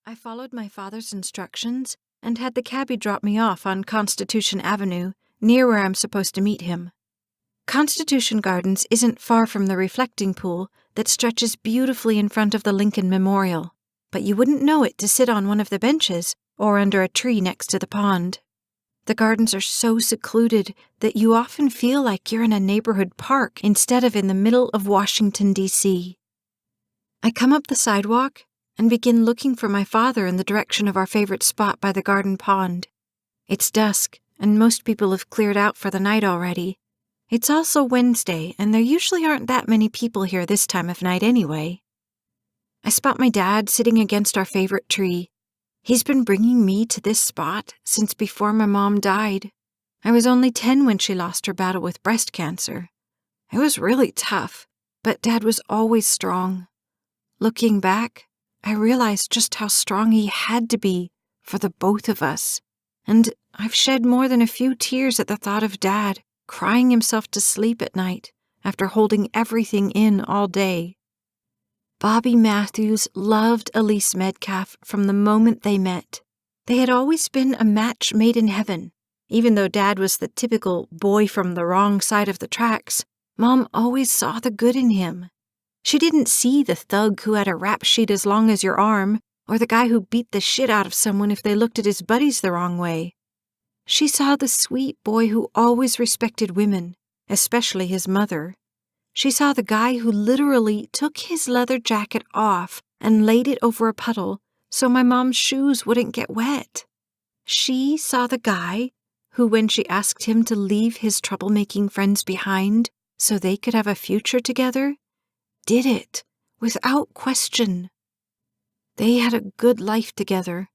I followed my father's instructions and had the cabbie drop me off on Constitution Avenue, near where I'm supposed to meet him. Constitution Gardens isn't far from the reflecting pool that stretches beautifully in front of the Lincoln Memorial, but you wouldn't know it to sit on one of the benches or under a tree next to the pond. The gardens are so secluded that you often feel like you're in a neighborhood park instead of in the middle of Washington, D.C. I come up the sidewalk and begin looking for my father in the direction of our favorite spot by the garden pond. It's dusk, and most people have cleared out for the night already. It's also Wednesday, and there usually aren't that many people here this time of night anyway. I spot my dad sitting against our favorite tree. He's been bringing me to this spot since before my mom died. I was only 10 when she lost her battle with breast cancer. It was really tough, but Dad was always strong. Looking back, I realized just how strong he had to be for the both of us, and I've shed more than a few tears at the thought of Dad crying himself to sleep at night after holding everything in all day. Bobby Matthews loved Elise Metcalf from the moment they met. They had always been a match made in heaven. Even though Dad was the typical boy from the wrong side of the tracks, Mom always saw the good in him. She didn't see the thug who had a rap sheet as long as your arm, or the guy who beat the shit out of someone if they looked at his buddies the wrong way. She saw the sweet boy who always respected women, especially his mother. She saw the guy who literally took his leather jacket off and laid it over a puddle so my mom's shoes wouldn't get wet. She saw the guy who, when she asked him to leave his troublemaking friends behind so they could have a future together, did it without question. They had a good life together.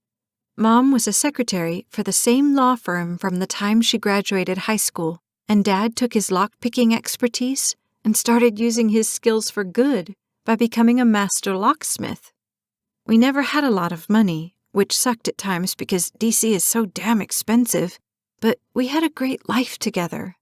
Mom was a secretary for the same law firm from the time she graduated high school, and Dad took his lockpicking expertise and started using his skills for good by becoming a master locksmith. We never had a lot of money, which sucked at times because D.C. is so damn expensive, but we had a great life together.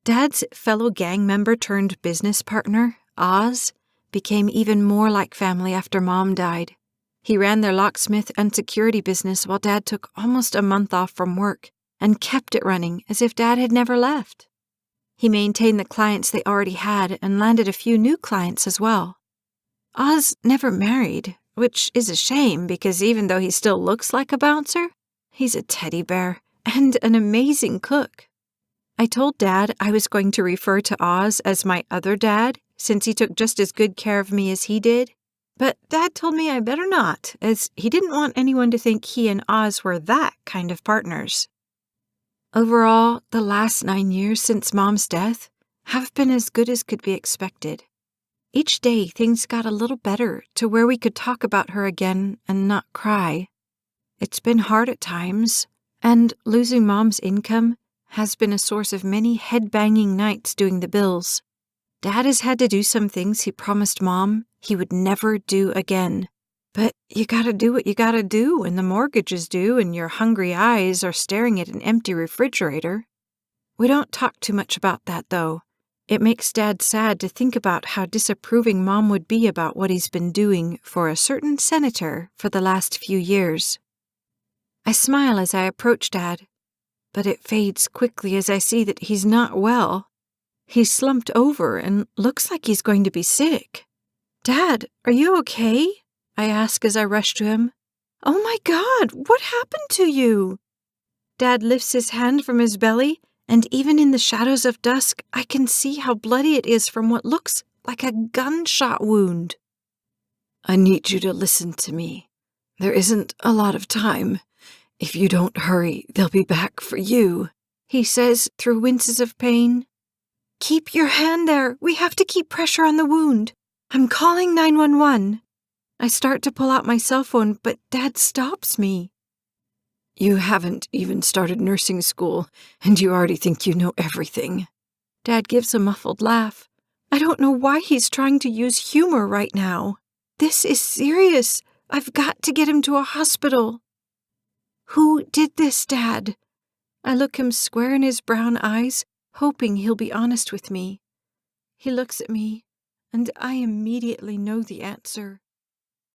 Dad's fellow gang member turned business partner, Oz, became even more like family after Mom died. He ran their locksmith and security business while Dad took almost a month off from work and kept it running as if Dad had never left. He maintained the clients they already had and landed a few new clients as well. Oz never married, which is a shame because even though he still looks like a bouncer, he's a teddy bear and an amazing cook. I told Dad I was going to refer to Oz as my other dad since he took just as good care of me as he did, but Dad told me I better not, as he didn't want anyone to think he and Oz were that kind of partners. Overall, the last 9 years since Mom's death have been as good as could be expected. Each day, things got a little better to where we could talk about her again and not cry. It's been hard at times, and losing Mom's income has been a source of many head-banging nights doing the bills. Dad has had to do some things he promised Mom he would never do again. But you gotta do what you gotta do when the mortgage is due and your hungry eyes are staring at an empty refrigerator. We don't talk too much about that, though. It makes Dad sad to think about how disapproving Mom would be about what he's been doing for a certain senator for the last few years. I smile as I approach Dad, but it fades quickly as I see that he's not well. He's slumped over and looks like he's going to be sick. "Dad, are you okay?" I ask as I rush to him. "Oh my God, what happened to you?" Dad lifts his hand from his belly, and even in the shadows of dusk, I can see how bloody it is from what looks like a gunshot wound. "I need you to listen to me. There isn't a lot of time. If you don't hurry, they'll be back for you," he says through winces of pain. "Keep your hand there. We have to keep pressure on the wound. I'm calling 911. I start to pull out my cell phone, but Dad stops me. "You haven't even started nursing school, and you already think you know everything." Dad gives a muffled laugh. I don't know why he's trying to use humor right now. This is serious. I've got to get him to a hospital. "Who did this, Dad?" I look him square in his brown eyes, hoping he'll be honest with me. He looks at me, and I immediately know the answer.